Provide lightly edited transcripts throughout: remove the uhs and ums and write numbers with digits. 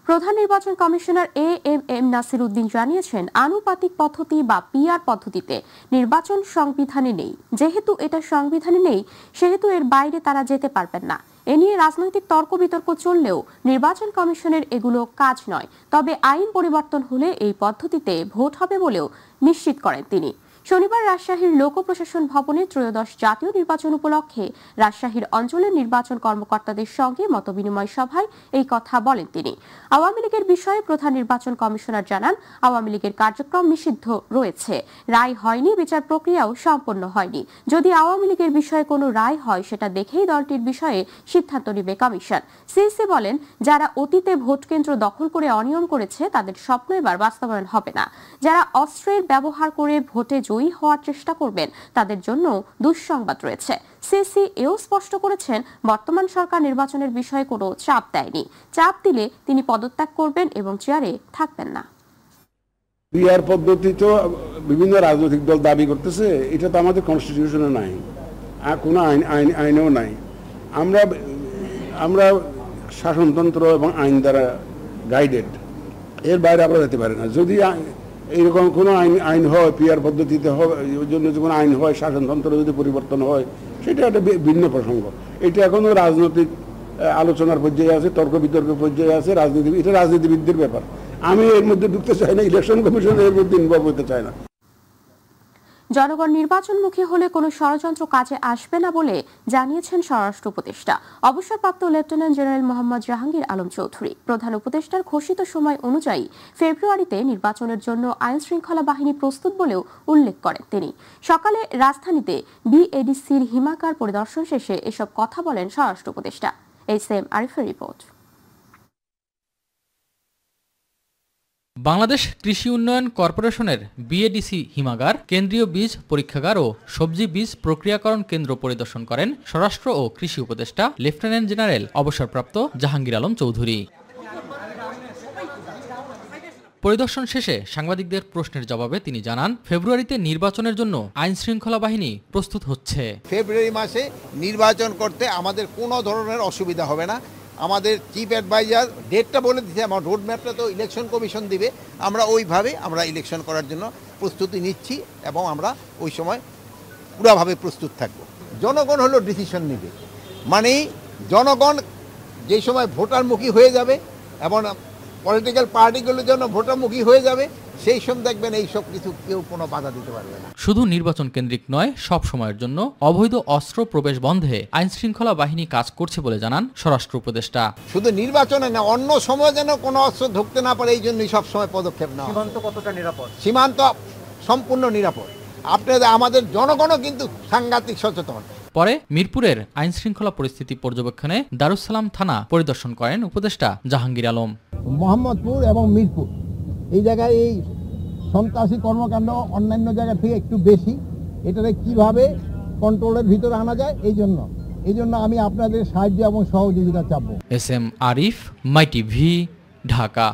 প্রধান নির্বাচন commissioner AMM Nasir Uddin জানিয়েছেন, আনুপাতিক পদ্ধতি বা পিআর পদ্ধতিতে নির্বাচন সংবিধানে নেই। যেহেতু এটা সংবিধানে নেই, সেহেতু এর বাইরে তারা যেতে পারবেন না। এ নিয়ে রাজনৈতিক তর্ক বিতর্ক চললেও নির্বাচন কমিশনের এগুলো কাজ নয়। তবে আইন পরিবর্তন হলে এই পদ্ধতিতে ভোট হবে বলেও নিশ্চিত করেন তিনি। শনিবার রাজশাহীর লোক প্রশাসন ভবনে ত্রয়োদশ জাতীয় নির্বাচন উপলক্ষে রাজশাহীর অঞ্চলের নির্বাচন কর্মকর্তাদের সঙ্গে মতবিনিময় সভায় এই কথা বলেন তিনি। আওয়ামী লীগের বিষয়ে প্রধান নির্বাচন কমিশনার জানান, আওয়ামী লীগের কার্যক্রম নিষিদ্ধ রয়েছে, রায় হয়নি, বিচার প্রক্রিয়াও সম্পন্ন হয়নি। যদি আওয়ামী লীগের বিষয়ে কোনো রায় হয়, সেটা দেখেই দলটির বিষয়ে সিদ্ধান্ত নেবে কমিশন। সিইসি বলেন, যারা অতীতে ভোট কেন্দ্র দখল করে অনিয়ম করেছে, তাদের স্বপ্ন এবার বাস্তবায়ন হবে না। যারা অস্ত্রের ব্যবহার করে ভোটে জয়ী হওয়ার চেষ্টা করবেন, তাদের জন্য দুঃসংবাদ রয়েছে। সিসি এও স্পষ্ট করেছেন, বর্তমান সরকার নির্বাচনের বিষয়ে কোনো চাপ দেয়নি। চাপ দিলে তিনি পদত্যাগ করবেন এবং চেয়ারে থাকবেন না। পিআর পদ্ধতি তো বিভিন্ন রাজনৈতিক দল দাবি করতেছে, এটা তো আমাদের কনস্টিটিউশনে নাই, আর কোনো আইনেও নাই। আমরা শাসনতন্ত্র এবং আইন দ্বারা গাইডেড, এর বাইরে আমরা যেতে পারি না। যদি এইরকম কোনো আইন হয়, পিআর পদ্ধতিতে জন্য কোনো আইন হয়, শাসনতন্ত্র যদি পরিবর্তন হয়, সেটা একটা ভিন্ন প্রসঙ্গ। এটা এখনো রাজনৈতিক আলোচনার পর্যায়ে আছে, তর্ক বিতর্কের পর্যায়ে আছে। এটা রাজনীতিবিদদের ব্যাপার। আমি এর মধ্যে ঢুকতে চাই না, ইলেকশন কমিশন এর মধ্যে ইনভলভ হতে চায় না। জনগণ নির্বাচনমুখী হলে কোনো ষড়যন্ত্র কাজে আসবে না বলে জানিয়েছেন স্বরাষ্ট্র উপদেষ্টা অবসরপ্রাপ্ত লেফটেন্যান্ট জেনারেল মোহাম্মদ জাহাঙ্গীর আলম চৌধুরী। প্রধান উপদেষ্টার ঘোষিত সময় অনুযায়ী ফেব্রুয়ারিতে নির্বাচনের জন্য আইন শৃঙ্খলা বাহিনী প্রস্তুত বলেও উল্লেখ করেন তিনি। সকালে রাজধানীতে বিএডিসির হিমাগার পরিদর্শন শেষে এসব কথা বলেন স্বরাষ্ট্র উপদেষ্টা। এসএম আরিফের রিপোর্ট। বাংলাদেশ কৃষি উন্নয়ন কর্পোরেশনের বিএডিসি হিমাগার, কেন্দ্রীয় বীজ পরীক্ষাগার ও সবজি বীজ প্রক্রিয়াকরণ কেন্দ্র পরিদর্শন করেন স্বরাষ্ট্র ও কৃষি উপদেষ্টা লেফটেন্যান্ট জেনারেল অবসরপ্রাপ্ত জাহাঙ্গীর আলম চৌধুরী। পরিদর্শন শেষে সাংবাদিকদের প্রশ্নের জবাবে তিনি জানান, ফেব্রুয়ারিতে নির্বাচনের জন্য আইন শৃঙ্খলা বাহিনী প্রস্তুত হচ্ছে। ফেব্রুয়ারি মাসে নির্বাচন করতে আমাদের কোনো ধরনের অসুবিধা হবে না। আমাদের চিফ অ্যাডভাইজার ডেটটা বলে দিচ্ছে, আমার রোড ম্যাপটা তো ইলেকশন কমিশন দিবে, আমরা ওইভাবে আমরা ইলেকশন করার জন্য প্রস্তুতি নিচ্ছি এবং আমরা ওই সময় পুরোভাবে প্রস্তুত থাকব। জনগণ হলো ডিসিশন নেবে, মানে জনগণ যেই সময় ভোটারমুখী হয়ে যাবে এবং পলিটিক্যাল পার্টিগুলোর জন্য ভোটারমুখী হয়ে যাবে, সেই সময় দেখবেন এই সব কিছু কেউ কোনো বাধা দিতে পারবে না। শুধু নির্বাচন কেন্দ্রিক নয়, সব সময়ের জন্য অবৈধ অস্ত্র প্রবেশ বন্ধে আইন শৃঙ্খলা বাহিনী কাজ করছে বলে জানান স্বরাষ্ট্র উপদেষ্টা। শুধু নির্বাচনে না, অন্য সময় যেন কোনো অস্ত্র ঢুকতে না পারে, এই জন্যই সবসময় পদক্ষেপ নেওয়া। সীমান্ত কতটা নিরাপদ? সীমান্ত সম্পূর্ণ নিরাপদ। আপনাদের আমাদের জনগণও কিন্তু সাংঘাতিক সচেতন। পরে মিরপুরের আইন শৃঙ্খলা পরিস্থিতি পর্যবেক্ষণে দারুসালাম থানা পরিদর্শন করেন উপদেষ্টা জাহাঙ্গীর আলম। মোহাম্মদপুর এবং মিরপুর এই জায়গায় এই সন্ত্রাসী কর্মকাণ্ড অন্যান্য জায়গা থেকে একটু বেশি, এটাকে কিভাবে কন্ট্রোলের ভিতরে আনা যায়, এই জন্য আমি আপনাদের সাহায্য এবং সহযোগিতা চাইব। এসএম আরিফ, মাই টিভি, ঢাকা।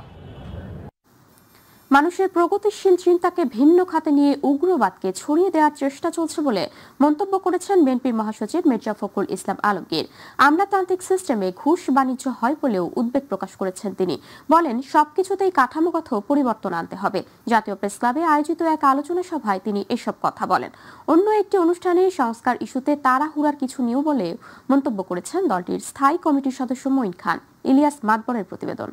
মানুষের প্রগতিশীল চিন্তাকে ভিন্ন খাতে নিয়ে উগ্রবাদকে ছড়িয়ে দেওয়ার চেষ্টা চলছে বলে মন্তব্য করেছেন বিএনপির মহাসচিব মির্জা ফখরুল ইসলাম আলমগীর। আমলাতান্ত্রিক সিস্টেমে ঘুষ বাণিজ্য হয় বলেও উদ্বেগ প্রকাশ করেছেন তিনি। বলেন, সবকিছুতেই কাঠামোগত পরিবর্তন আনতে হবে। জাতীয় প্রেস ক্লাবে আয়োজিত এক আলোচনা সভায় তিনি এসব কথা বলেন। অন্য একটি অনুষ্ঠানে সংস্কার ইস্যুতে তাড়াহুড়ার কিছু নিউ বলে মন্তব্য করেছেন দলটির স্থায়ী কমিটির সদস্য মঈন খান। ইলিয়াস মাতবরের প্রতিবেদন।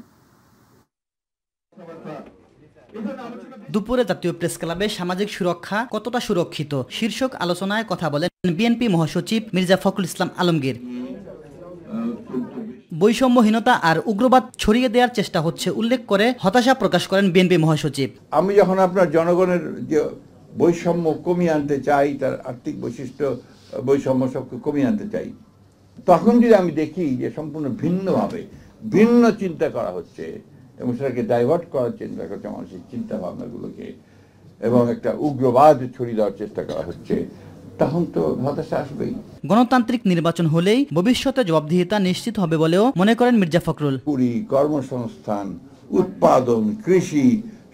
দুপুরে জাতীয় প্রেস ক্লাবে সামাজিক সুরক্ষা কতটা সুরক্ষিত শীর্ষক আলোচনায় কথা বলেন বিএনপি মহাসচিব মির্জা ফখরুল ইসলাম আলমগীর। বৈষম্যহীনতা আর উগ্রবাদ ছড়িয়ে দেওয়ার চেষ্টা হচ্ছে উল্লেখ করে হতাশা প্রকাশ করেন বিএনপি মহাসচিব। আমি যখন আপনার জনগণের যে বৈষম্য কমিয়ে আনতে চাই, তার আর্থিক বৈশিষ্ট্য বৈষম্য সবকে কমিয়ে আনতে চাই, তখন যদি আমি দেখি যে সম্পূর্ণ ভিন্নভাবে ভিন্ন চিন্তা করা হচ্ছে এবং সেটাকে ডাইভার্ট করার চেষ্টা করছে মানুষের চিন্তা ভাবনাগুলোকে এবং একটা উগ্রবাদ ছড়িয়ে দেওয়ার চেষ্টা করা হচ্ছে, তখন তো হতাশা আসবেই। গণতান্ত্রিক নির্বাচন হলেই ভবিষ্যতে জবাবদিহিতা নিশ্চিত হবে বলেও মনে করেন মির্জা ফখরুল। কর্মসংস্থান, উৎপাদন, কৃষি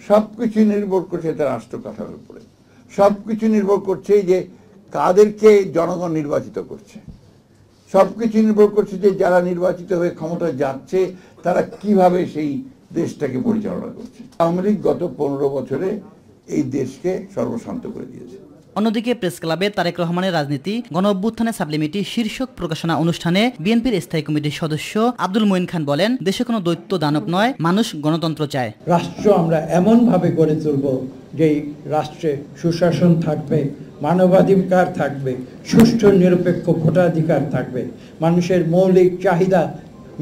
সবকিছু নির্ভর করছে তার রাষ্ট্র কাঠামোর উপরে। সবকিছু নির্ভর করছে যে কাদেরকে জনগণ নির্বাচিত করছে, সবকিছু নির্ভর করছে যে যারা নির্বাচিত হয়ে ক্ষমতায় যাচ্ছে তারা কিভাবে সেই দেশটাকে পরিচালনা করছে। আওয়ামী লীগ গত 15 বছরে এই দেশকে সর্বশান্ত করে দিয়েছে। অন্যদিকে প্রেস ক্লাবে তারেক রহমানের রাজনীতি গণ অভ্যুত্থানে সাবলিমিটি শীর্ষক প্রকাশনা অনুষ্ঠানে বিএনপির স্থায়ী কমিটির সদস্য আব্দুল মঈন খান বলেন, দেশে কোনো দৈত্য দানব নয়, মানুষ গণতন্ত্র চায়। রাষ্ট্র আমরা এমনভাবে গড়ে তুলব যে রাষ্ট্রে সুশাসন থাকবে, মানবাধিকার থাকবে, সুষ্ঠু নিরপেক্ষ ভোটাধিকার থাকবে, মানুষের মৌলিক চাহিদা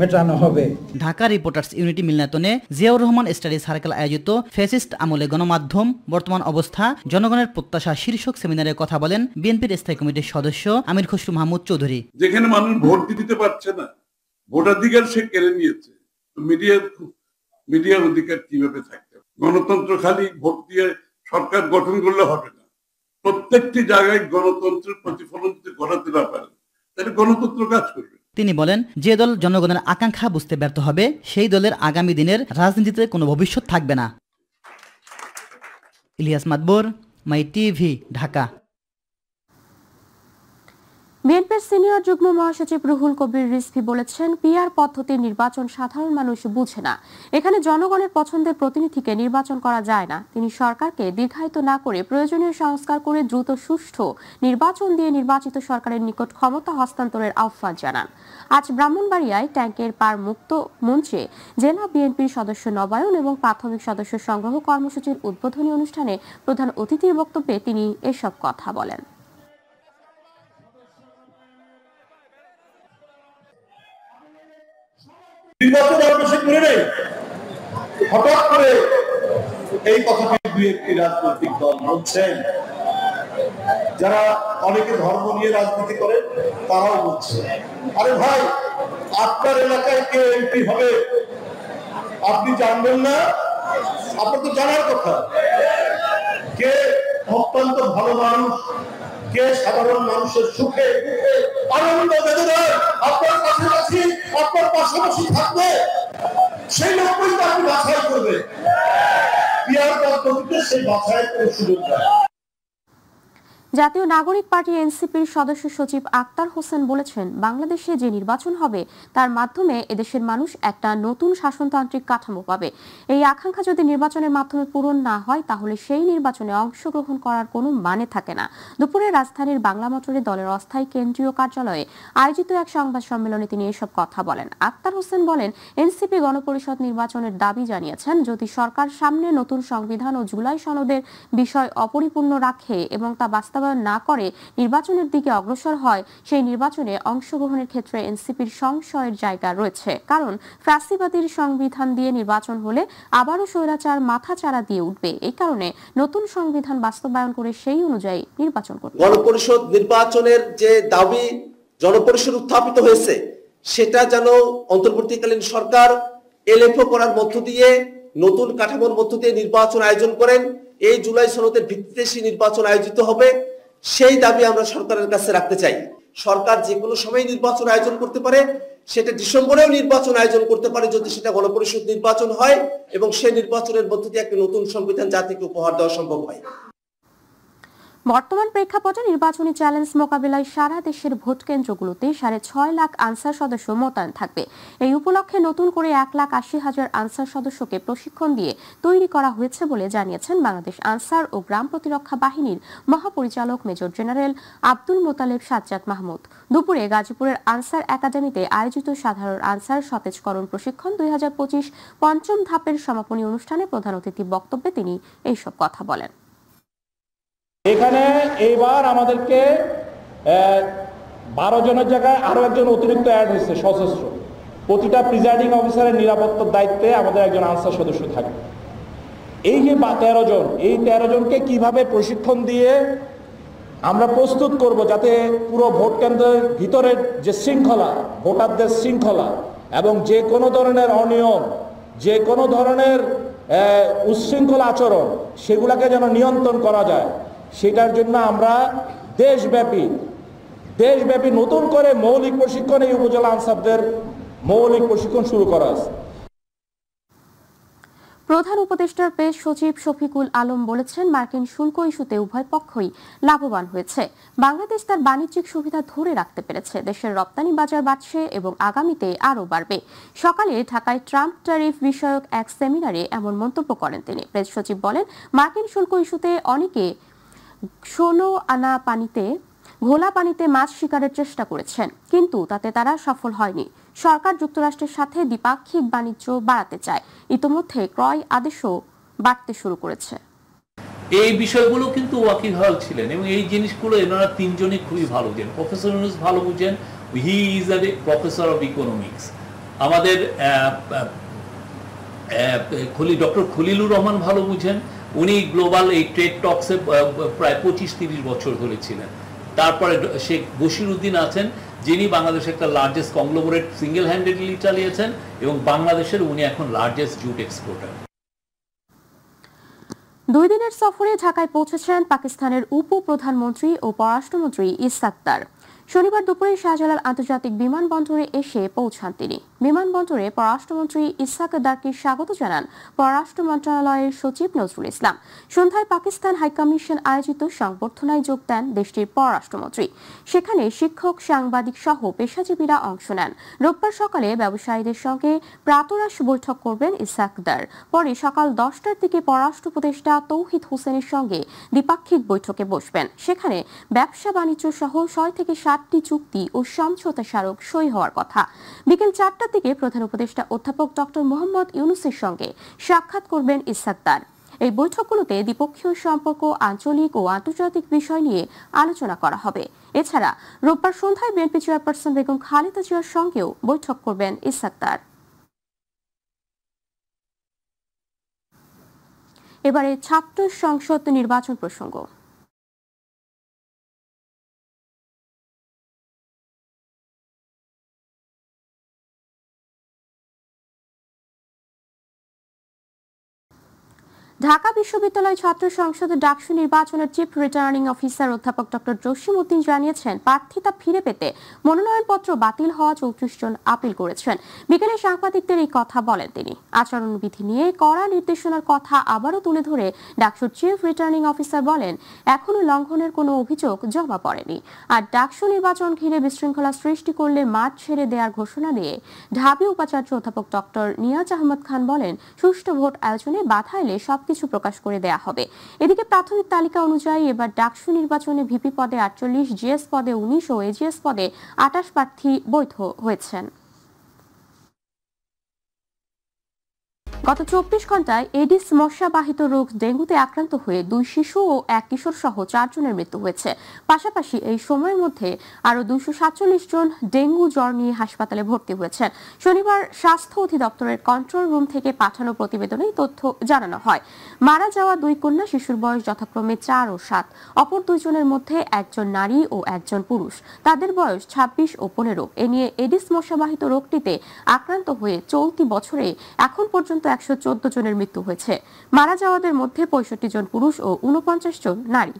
মেটানো হবে। ঢাকা রিপোর্টার্স ইউনিটি মিলনায়তনে জিয়াউর রহমান স্টাডি সার্কেল আয়োজিত ফ্যাসিস্ট আমলে গণমাধ্যম বর্তমান অবস্থা জনগণের প্রত্যাশা শীর্ষক সেমিনারে কথা বলেন বিএনপির স্থায়ী কমিটির সদস্য আমির খসরু মাহমুদ চৌধুরী। যেখানে মানুষ ভোট দিতে পারছে না, ভোটাধিকার সে কেড়ে নিয়েছে, মিডিয়ার অধিকার কিভাবে থাকবে? গণতন্ত্র খালি ভোট দিয়ে সরকার গঠন করলে হবে না, প্রত্যেকটি জায়গায় গণতন্ত্রের প্রতিফলন যদি ঘটাতে না পারে তাহলে গণতন্ত্র কাজ করবে। তিনি বলেন, যে দল জনগণের আকাঙ্ক্ষা বুঝতে ব্যর্থ হবে সেই দলের আগামী দিনের রাজনীতিতে কোনো ভবিষ্যৎ থাকবে না। ইলিয়াস মাদবর, মাই টিভি, ঢাকা। বিএনপির সিনিয়র যুগ্ম মহাসচিব রুহুল কবির রিজভী বলেছেন, পিআর পদ্ধতির নির্বাচন সাধারণ মানুষ বুঝে না, এখানে জনগণের পছন্দের প্রতিনিধিকে নির্বাচন করা যায় না। তিনি সরকারকে দীর্ঘায়িত না করে প্রয়োজনীয় সংস্কার করে দ্রুত সুষ্ঠু নির্বাচন দিয়ে নির্বাচিত সরকারের নিকট ক্ষমতা হস্তান্তরের আহ্বান জানান। আজ ব্রাহ্মণবাড়িয়ায় ট্যাঙ্কের পার মুক্ত মঞ্চে জেলা বিএনপির সদস্য নবায়ন এবং প্রাথমিক সদস্য সংগ্রহ কর্মসূচির উদ্বোধনী অনুষ্ঠানে প্রধান অতিথির বক্তব্যে তিনি এসব কথা বলেন। হঠাৎ করে এই কথাটি দুই একটি রাজনৈতিক দল বলছেন, যারা অনেকে ধর্ম নিয়ে রাজনীতি করে তারাও বলছে, আরে ভাই আপনার এলাকায় কে এমপি হবে আপনি জানবেন না? আপনার তো জানার কথা, কে অত্যন্ত ভালো মানুষ, কে সাধারণ মানুষের সুখে আনন্দ বেদনায় আপনার কাছাকাছি আপনার পাশাপাশি থাকবে, সেই লোকই তো আপনি বাছাই করবে। পিআর পদ্ধতিতে সেই বাছাই করে সুযোগ দেয়। জাতীয় নাগরিক পার্টি এনসিপির সদস্য সচিব আক্তার হোসেন বলেছেন, বাংলাদেশে যে নির্বাচন হবে তার মাধ্যমে এদেশের মানুষ একটা নতুন শাসনতান্ত্রিক কাঠামো পাবে। এই আকাঙ্ক্ষা যদি নির্বাচনের মাধ্যমে পূরণ না হয় তাহলে সেই নির্বাচনে অংশগ্রহণ করার কোনো মানে থাকে না। দুপুরে রাজধানীর বাংলা মোটরে দলের অস্থায়ী কেন্দ্রীয় কার্যালয়ে আয়োজিত এক সংবাদ সম্মেলনে তিনি এসব কথা বলেন। আক্তার হোসেন বলেন, এনসিপি গণপরিষদ নির্বাচনের দাবি জানিয়েছেন, যদি সরকার সামনে নতুন সংবিধান ও জুলাই সনদের বিষয় অপরিপূর্ণ রাখে এবং তা বাস্তবায়ন না করে নির্বাচনের দিকে অগ্রসর হয়, সেই নির্বাচনে অংশগ্রহণের ক্ষেত্রে এনসিপির সংশয়ের জায়গা রয়েছে। কারণ ফ্যাসিবাদীর সংবিধান দিয়ে নির্বাচন হলে আবারও স্বৈরাচার মাথাচাড়া দিয়ে উঠবে। এই কারণে নতুন সংবিধান বাস্তবায়ন করে সেই অনুযায়ী নির্বাচন করতে হবে। গণপরিষদ নির্বাচনের যে দাবি জনপরিষদ উত্থাপিত হয়েছে সেটা যেন অন্তর্বর্তীকালীন সরকার এলএফও করার মধ্য দিয়ে নতুন কাঠামোর মধ্য দিয়ে নির্বাচন আয়োজন করেন। এই জুলাই সনদের ভিত্তিতে সেই নির্বাচন আয়োজিত হবে, সেই দাবি আমরা সরকারের কাছে রাখতে চাই। সরকার যে কোনো সময় নির্বাচন আয়োজন করতে পারে, সেটা ডিসেম্বরেও নির্বাচন আয়োজন করতে পারে যদি সেটা গণপরিষদ নির্বাচন হয় এবং সেই নির্বাচনের মধ্য দিয়ে একটা নতুন সংবিধান জাতিকে উপহার দেওয়া সম্ভব হয়। বর্তমান প্রেক্ষাপটে নির্বাচনী চ্যালেঞ্জ মোকাবিলায় সারা দেশের ভোট কেন্দ্রগুলোতে 6.5 লাখ আনসার সদস্য মোতায়েন থাকবে। এই উপলক্ষে নতুন করে 1,80,000 আনসার সদস্যকে প্রশিক্ষণ দিয়ে তৈরি করা হয়েছে বলে জানিয়েছেন বাংলাদেশ আনসার ও গ্রাম প্রতিরক্ষা বাহিনীর মহাপরিচালক মেজর জেনারেল আব্দুল মোতালেব সাজ্জাদ মাহমুদ। দুপুরে গাজীপুরের আনসার একাডেমিতে আয়োজিত সাধারণ আনসার সতেজকরণ প্রশিক্ষণ 2025 পঞ্চম ধাপের সমাপনী অনুষ্ঠানে প্রধান অতিথি বক্তব্যে তিনি এইসব কথা বলেন। এখানে এইবার আমাদেরকে 12 জনের জায়গায় আরো একজন অতিরিক্ত অ্যাড হয়েছে সশস্ত্র। প্রতিটা প্রিজাইডিং অফিসারের নিরাপত্তার দায়িত্বে আমাদের একজন আনসার সদস্য থাকবে। এই যে 13 জন, এই 13 জনকে কিভাবে প্রশিক্ষণ দিয়ে আমরা প্রস্তুত করব যাতে পুরো ভোট কেন্দ্রের ভিতরের যে শৃঙ্খলা, ভোটারদের শৃঙ্খলা এবং যে কোনো ধরনের অনিয়ম, যে কোনো ধরনের উচ্ছৃঙ্খল আচরণ সেগুলোকে যেন নিয়ন্ত্রণ করা যায়, সেটার জন্য আমরা দেশব্যাপী নতুন করে মৌলিক প্রশিক্ষণ, এই উপজেলা আনসারদের মৌলিক প্রশিক্ষণ শুরু করা আছে। প্রধান উপদেষ্টার প্রেস সচিব শফিকুল আলম বলেছেন, মার্কিন শুল্ক ইস্যুতে উভয় পক্ষই লাভবান হয়েছে। বাংলাদেশ তার বাণিজ্যিক সুবিধা ধরে রাখতে পেরেছে। দেশের রপ্তানি বাজার বাড়ছে এবং আগামীতে আরও বাড়বে। সকালে ঢাকায় ট্রাম্প ট্যারিফ বিষয়ক এক সেমিনারে এমন মন্তব্য করেন তিনি। প্রেস সচিব বলেন, মার্কিন শুল্ক ইস্যুতে অনেকে 16 আনা পানিতে ঘোলা পানিতে মাছ শিকারের চেষ্টা করেছেন, কিন্তু তাতে তারা সফল হয়নি। সরকার যুক্তরাষ্ট্রের সাথে দ্বিপাক্ষিক বাণিজ্য বাড়াতে চায়। ইতোমধ্যে ক্রয় আদেশও বাড়তে শুরু করেছে। এই বিষয়গুলো কিন্তু ওয়াকিবহাল ছিলেন এবং এই জিনিসগুলো এনারা তিনজনই খুবই ভালো বুঝেন। প্রফেসর ইউনূস ভালো বুঝেন, he is a professor of economics. আমাদের ডক্টর খলিলুর রহমান ভালো বুঝেন, উনি গ্লোবাল এই ট্রেড টক্সে প্রায় 25-30 বছর ধরে ছিলেন। তারপরে শেখ বশিরউদ্দিন আছেন, যিনি বাংলাদেশের একটা লার্জেস্ট কংগ্লোমারেট সিঙ্গেল হ্যান্ডেডলি চালিয়েছেন এবং বাংলাদেশের উনি এখন লার্জেস্ট জুট এক্সপোর্টার। 2 দিনের সফরে ঢাকায় পৌঁছেছেন পাকিস্তানের উপ-প্রধানমন্ত্রী ও পররাষ্ট্রমন্ত্রী ইসহাক দার। শনিবার দুপুরে শাহজালাল আন্তর্জাতিক বিমানবন্দরে এসে পৌঁছান তিনি। বিমানবন্দরে পররাষ্ট্রমন্ত্রী ইসহাক দারকে স্বাগত জানান পররাষ্ট্র মন্ত্রণালয়ের সচিব নজরুল ইসলাম। সন্ধ্যায় পাকিস্তান হাইকমিশন আয়োজিত সংবর্ধনায় যোগ দেন দেশটির পররাষ্ট্রমন্ত্রী। সেখানে শিক্ষক, সাংবাদিক সহ পেশাজীবীরা অংশ নেন। রোববার সকালে ব্যবসায়ীদের সঙ্গে প্রাতরাশ বৈঠক করবেন ইসহাক দার। পরে সকাল 10টার দিকে পররাষ্ট্র উপদেষ্টা তৌহিদ হোসেনের সঙ্গে দ্বিপাক্ষিক বৈঠকে বসবেন। সেখানে ব্যবসা বাণিজ্য সহ 6 থেকে 7টি চুক্তি ও সমঝোতা স্মারক সই হওয়ার কথা। বিকেল 4টার দিকে প্রধান উপদেষ্টা অধ্যাপক ডক্টর মোহাম্মদ ইউনূসের সঙ্গে সাক্ষাৎ করবেন ইসহাক দার। এই বৈঠকগুলোতে দ্বিপক্ষীয় সম্পর্ক, আঞ্চলিক ও আন্তর্জাতিক বিষয় নিয়ে আলোচনা করা হবে। এছাড়া রোববার সন্ধ্যায় বিএনপি চেয়ারপারসন বেগম খালেদা জিয়ার সঙ্গেও বৈঠক করবেন ইসহাক দার। এবারে ছাত্র সংসদ নির্বাচন প্রসঙ্গ। ঢাকা বিশ্ববিদ্যালয় ছাত্র সংসদের ডাকসু নির্বাচনের চিফ রিটার্নিং অফিসার অধ্যাপক ডক্টর জসিম উদ্দিন জানিয়েছেন, প্রার্থিতা ফিরে পেতে মনোনয়নপত্র বাতিল হওয়া 34 জন আপিল করেছেন। বিকেলে সাংবাদিকদের এই কথা বলেন তিনি। আচরণবিধি নিয়ে কড়া নির্দেশনার কথা আবারও তুলে ধরে ডাকসুর চিফ রিটার্নিং অফিসার বলেন, এখনো লঙ্ঘনের কোনো অভিযোগ জমা পড়েনি। আর ডাকসু নির্বাচন ঘিরে বিশৃঙ্খলা সৃষ্টি করলে মাঠ ছেড়ে দেওয়ার ঘোষণা দিয়ে ঢাবি উপাচার্য অধ্যাপক ডক্টর নিয়াজ আহমদ খান বলেন, সুষ্ঠু ভোট আয়োজনে বাধা এলে সবকিছু প্রকাশ করে দেয়া হবে। এদিকে প্রাথমিক তালিকা অনুযায়ী এবার ডাকসু নির্বাচনে ভিপি পদে 48, জিএস পদে 19 ও এজিএস পদে 28 প্রার্থী বৈধ হয়েছেন। গত 24 ঘন্টায় এডিস মশাবাহিত রোগ ডেঙ্গুতে আক্রান্ত হয়ে 2 শিশু ও 1 কিশোর সহ 4 জনের মৃত্যু হয়েছে। পাশাপাশি এই সময়ের মধ্যে আরো 247 জন ডেঙ্গু জ্বর নিয়ে হাসপাতালে ভর্তি হয়েছেন। শনিবার স্বাস্থ্য অধিদপ্তরের কন্ট্রোল রুম থেকে পাঠানো প্রতিবেদনে তথ্য জানানো হয়। মারা যাওয়া 2 কন্যা শিশুর বয়স যথাক্রমে 4 ও 7। অপর 2 জনের মধ্যে একজন নারী ও একজন পুরুষ। তাদের বয়স 26 ও 15। এ নিয়ে এডিস মশাবাহিত রোগটিতে আক্রান্ত হয়ে চলতি বছরে এখন পর্যন্ত 114 জনের মৃত্যু হয়েছে। মারা যাওয়াদের মধ্যে 65 জন পুরুষ ও 49 জন নারী।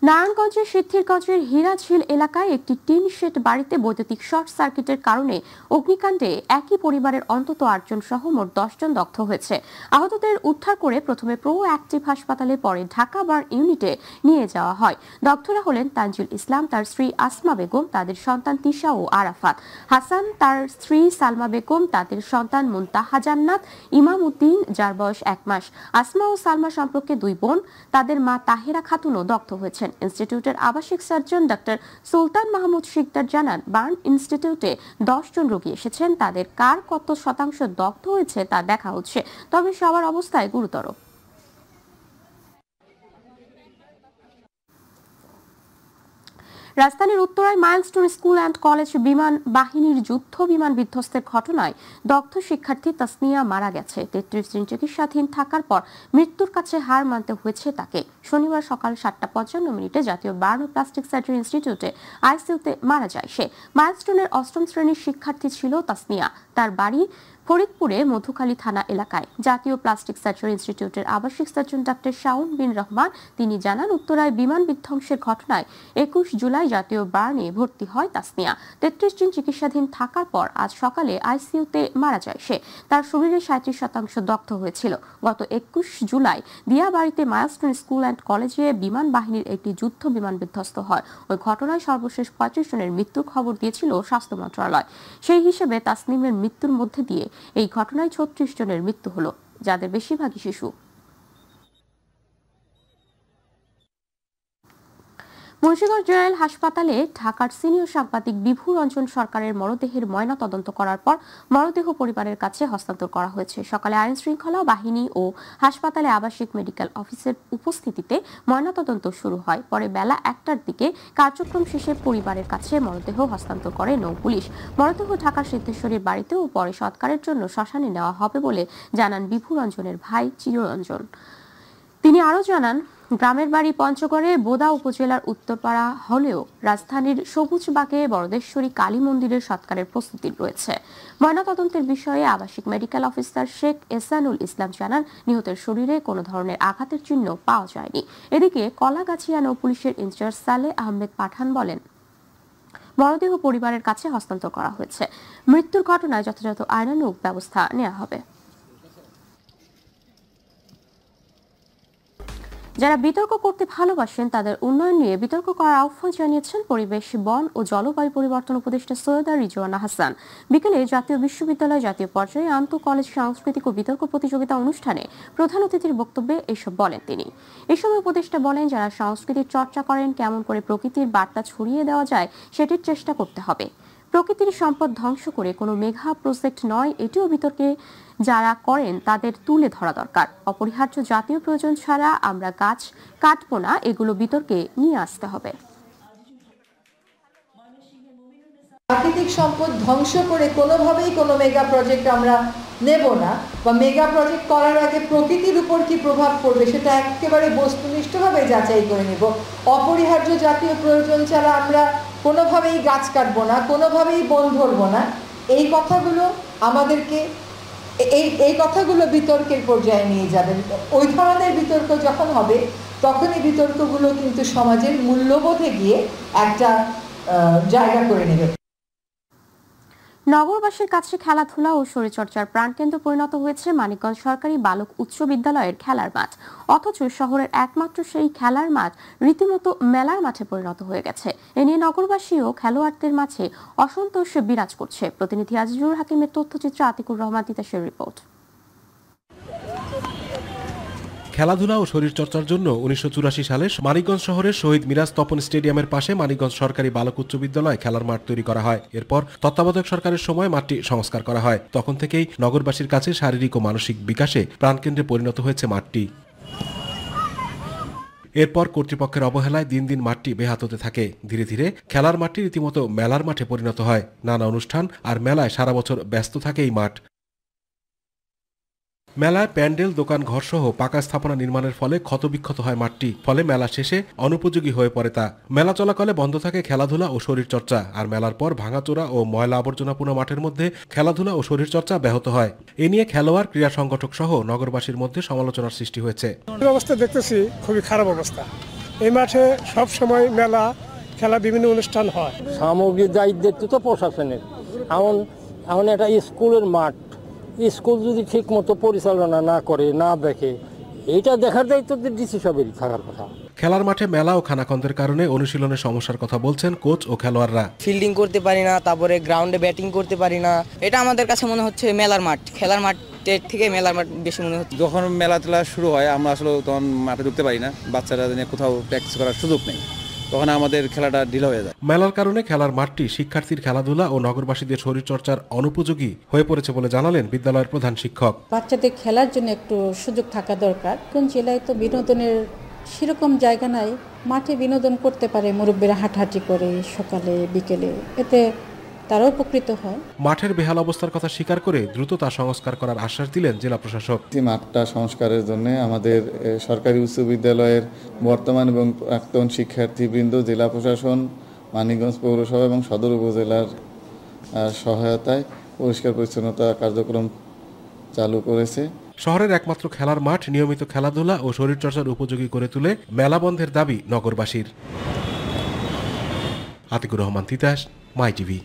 নারায়ণগঞ্জের সিদ্ধিরগঞ্জের হীরাঝিল এলাকায় একটি টিন শেড বাড়িতে বৈদ্যুতিক শর্ট সার্কিটের কারণে অগ্নিকাণ্ডে একই পরিবারের অন্তত 8 জন সহ মোট 10 জন দগ্ধ হয়েছে। আহতদের উদ্ধার করে প্রথমে প্রো অ্যাক্টিভ হাসপাতালে, পরে ঢাকা বার্ন ইউনিটে নিয়ে যাওয়া হয়। দগ্ধরা হলেন তানজিল ইসলাম, তার স্ত্রী আসমা বেগম, তাদের সন্তান তিশা ও আরাফাত, হাসান তার স্ত্রী সালমা বেগম, তাদের সন্তান মুনতাহা জান্নাত, ইমাম উদ্দিন যার বয়স 1 মাস। আসমা ও সালমা সম্পর্কে 2 বোন। তাদের মা তাহেরা খাতুনও দগ্ধ হয়েছেন। ইনস্টিটিউটের আবাসিক সার্জন ডাক্তার সুলতান মাহমুদ শিকদার জানান, বার্ন ইনস্টিটিউটে 10 জন রোগী এসেছেন। তাদের কার কত শতাংশ দগ্ধ হয়েছে তা দেখা হচ্ছে, তবে সবার অবস্থায় গুরুতর। রাজধানীর উত্তরায় মাইলস্টোন স্কুল অ্যান্ড কলেজ বিমান বাহিনীর যুদ্ধ বিমান বিধ্বস্তের ঘটনায় দগ্ধ শিক্ষার্থী তাসনিয়া মারা গেছে। 33 দিন চিকিৎসাধীন থাকার পর মৃত্যুর কাছে হার মানতে হয়েছে তাকে। শনিবার সকাল 7:55 জাতীয় বার্ন ও প্লাস্টিক সার্জারি ইনস্টিটিউটে আইসিইউতে মারা যায় সে। মাইলস্টোনের 8ম শ্রেণীর শিক্ষার্থী ছিল তাসনিয়া। তার বাড়ি ফরিদপুরে মধুখালী থানা এলাকায় জাতীয় প্লাস্টিক সার্জারি ইনস্টিটিউটের আবাসিক সার্জন ডাক্তার শাওন বিন রহমান তিনি জানান, উত্তরায় বিমান বিধ্বংসের ঘটনায় 21 জুলাই জাতীয় বার্নে ভর্তি হয় তাসনিয়া। 33 দিন চিকিৎসাধীন থাকার পর আজ সকালে আইসিইউতে মারা যায় সে। তার শরীরে 37% দগ্ধ হয়েছিল। গত 21 জুলাই দিয়াবাড়িতে মাইলস্টোন স্কুল অ্যান্ড কলেজে বিমান বাহিনীর একটি যুদ্ধ বিমান বিধ্বস্ত হয়। ওই ঘটনায় সর্বশেষ 35 জনের মৃত্যুর খবর দিয়েছিল স্বাস্থ্য মন্ত্রণালয়। সেই হিসেবে তাসনিমের মৃত্যুর মধ্যে দিয়ে এই ঘটনায় 36 জনের মৃত্যু হলো, যাদের বেশিরভাগই শিশু। মুন্সিগঞ্জ জেনারেল হাসপাতালে ঢাকার সিনিয়র সাংবাদিক বিভু রঞ্জন সরকারের মরদেহের ময়না তদন্ত করার পর মরদেহ পরিবারের কাছে হস্তান্তর করা হয়েছে। সকালে আইন শৃঙ্খলা বাহিনী ও হাসপাতালে আবাসিক মেডিকেল অফিসের উপস্থিতিতে ময়নাতদন্ত শুরু হয়। পরে বেলা 1টার দিকে কার্যক্রম শেষে পরিবারের কাছে মরদেহ হস্তান্তর করে নৌ পুলিশ। মরদেহ ঢাকার সিদ্ধেশ্বরীর বাড়িতে ও পরে সৎকারের জন্য শ্মশানে নেওয়া হবে বলে জানান বিভু রঞ্জনের ভাই চিররঞ্জন। তিনি আরও জানান, গ্রামের বাড়ি পঞ্চগড়ে বোদা উপজেলার উত্তরপাড়া হলেও রাজধানীর সবুজবাগে বরদেশ্বরী কালী মন্দিরের সৎকারের প্রস্তুতি রয়েছে। ময়নাতদন্তের বিষয়ে আবাসিক মেডিকেল অফিসার শেখ এহসানুল ইসলাম জানান, নিহতের শরীরে কোনো ধরনের আঘাতের চিহ্ন পাওয়া যায়নি। এদিকে কলাগাছিয়া নৌ পুলিশের ইনচার্জ সালেহ আহমেদ পাঠান বলেন, মরদেহ পরিবারের কাছে হস্তান্তর করা হয়েছে। মৃত্যুর ঘটনায় যথাযথ আইনানুগ ব্যবস্থা নেওয়া হবে। যারা বিতর্ক করতে ভালোবাসেন তাদের উন্নয়ন নিয়ে বিতর্ক করার আহ্বান জানিয়েছেন পরিবেশ, বন ও জলবায়ু পরিবর্তন উপদেষ্টা সৈয়দা রিজওয়ানা হাসান। বিকেলে জাতীয় বিশ্ববিদ্যালয় জাতীয় পর্যায়ে আন্তঃ কলেজ সাংস্কৃতিক ও বিতর্ক প্রতিযোগিতা অনুষ্ঠানে প্রধান অতিথির বক্তব্যে এসব বলেন তিনি। এ সময় উপদেষ্টা বলেন, যারা সংস্কৃতির চর্চা করেন কেমন করে প্রকৃতির বার্তা ছড়িয়ে দেওয়া যায় সেটির চেষ্টা করতে হবে। প্রকৃতির সম্পদ ধ্বংস করে কোনো মেগা প্রজেক্ট নয়, এটিও বিতর্কে যারা করেন তাদের তুলে ধরা দরকার। অপরিহার্য জাতীয় প্রয়োজন ছাড়া আমরা গাছ কাটবো না, এগুলো বিতর্কে নিয়ে আসতে হবে। প্রাকৃতিক সম্পদ ধ্বংস করে কোনোভাবেই কোনো মেগা প্রজেক্ট আমরা নেব না, বা মেগা প্রজেক্ট করার আগে প্রকৃতির উপর কি প্রভাব পড়বে সেটা একেবারে বস্তুনিষ্ঠভাবে যাচাই করে নেব। অপরিহার্য জাতীয় প্রয়োজন ছাড়া আমরা কোনোভাবেই গাছ কাটবো না, কোনোভাবেই বন ধরবো না, এই কথাগুলো আমাদেরকে এই কথাগুলো বিতর্কের পর্যায়ে নিয়ে যাবে। ওই ধরনের বিতর্ক যখন হবে তখন এই বিতর্কগুলো কিন্তু সমাজের মূল্যবোধে গিয়ে একটা জায়গা করে নেবে। নগরবাসীর কাছে খেলাধুলা ও শরীরচর্চার প্রাণকেন্দ্র পরিণত হয়েছে মানিকগঞ্জ সরকারি বালক উচ্চ বিদ্যালয়ের খেলার মাঠ। অথচ শহরের একমাত্র সেই খেলার মাঠ রীতিমতো মেলার মাঠে পরিণত হয়ে গেছে। এ নিয়ে নগরবাসী ও খেলোয়াড়দের মাঝে অসন্তোষ বিরাজ করছে। প্রতিনিধি আজিজুর হাকিমের তথ্যচিত্র, আতিকুর রহমান তিতাসের রিপোর্ট। খেলাধুলা ও শরীরচর্চার জন্য 1984 সালে মানিকগঞ্জ শহরের শহীদ মিরাজ তপন স্টেডিয়ামের পাশে মানিকগঞ্জ সরকারি বালক উচ্চ বিদ্যালয় খেলার মাঠ তৈরি করা হয়। এরপর তত্ত্বাবধায়ক সরকারের সময় মাঠটি সংস্কার করা হয়। তখন থেকেই নগরবাসীর কাছে শারীরিক ও মানসিক বিকাশে প্রাণকেন্দ্রে পরিণত হয়েছে মাঠটি। এরপর কর্তৃপক্ষের অবহেলায় দিন দিন মাঠটি বেহাত হতে থাকে। ধীরে ধীরে খেলার মাঠটি রীতিমতো মেলার মাঠে পরিণত হয়। নানা অনুষ্ঠান আর মেলায় সারা বছর ব্যস্ত থাকে এই মাঠ। মেলায় প্যান্ডেল, দোকান, ঘরসহ পাকা স্থাপনা নির্মাণের ফলে ক্ষতবিক্ষত হয় মাঠটি। ফলে মেলা শেষে অনুপযোগী হয়ে পড়ে তা। মেলা চলাকালে বন্ধ থাকে খেলাধুলা ও শরীরচর্চা। আর মেলার পর ভাঙাচোরা ও ময়লা আবর্জনাপূর্ণ মাঠের মধ্যে খেলাধুলা ও শরীরচর্চা ব্যাহত হয়। এ নিয়ে খেলোয়াড়, ক্রীড়া সংগঠক সহ নগরবাসীর মধ্যে সমালোচনার সৃষ্টি হয়েছে। অবস্থা দেখতেছি খুবই খারাপ অবস্থা। এই মাঠে সব সময় মেলা, খেলা, বিভিন্ন অনুষ্ঠান হয়। সামগ্রিক দায়িত্ব তো প্রশাসনের। এখন এটা স্কুলের মাঠ, স্কুল যদি ঠিক মতো পরিচালনা না করে, না দেখে, এইটা দেখার দায়িত্ব ডিসি সাহেবেরই থাকার কথা। খেলার মাঠে মেলা ও খানাখন্দের কারণে অনুশীলনের সমস্যার কথা বলছেন কোচ ও খেলোয়াড়রা। ফিল্ডিং করতে পারি না, তারপরে গ্রাউন্ডে ব্যাটিং করতে পারি না। এটা আমাদের কাছে মনে হচ্ছে মেলার মাঠ, খেলার মাঠের থেকে মেলার মাঠ বেশি মনে হচ্ছে। যখন মেলা টেলা শুরু হয় আমরা আসলে তখন মাঠে ঢুকতে পারি না, বাচ্চারা কোথাও প্র্যাকটিস করার সুযোগ নেই, তখন আমাদের খেলাটা ঢিলা হয়ে যায়। মেলার কারণে খেলার মাঠটি শিক্ষার্থীর খেলাধুলা ও নগরবাসীদের শরীরচর্চার অনুপযোগী হয়ে পড়েছে বলে জানালেন বিদ্যালয়ের প্রধান শিক্ষক। বাচ্চাদের খেলার জন্য একটু সুযোগ থাকা দরকার। কোন জেলায় তো বিনোদনের সেরকম জায়গা নাই, মাঠে বিনোদন করতে পারে মুরব্বীরা হাঁটাহাঁটি করে সকালে বিকেলে, এতে তারাও উপকৃত হয়। মাঠের বেহাল অবস্থার কথা স্বীকার করে দ্রুত তা সংস্কার করার আশ্বাস দিলেন জেলা প্রশাসক। মাঠটা সংস্কারের জন্য আমাদের সরকারি উচ্চ বিদ্যালয়ের বর্তমান এবং প্রাক্তন শিক্ষার্থীবৃন্দ, জেলা প্রশাসন, মানিকগঞ্জ পৌরসভা এবং সদর উপজেলার সহায়তায় পরিষ্কার পরিচ্ছন্নতা কার্যক্রম চালু করেছে। শহরের একমাত্র খেলার মাঠ নিয়মিত খেলাধুলা ও শরীরচর্চার উপযোগী করে তুলে মেলা বন্ধের দাবি নগরবাসীর। আতিকুর রহমান তিতাস, মাই টিভি।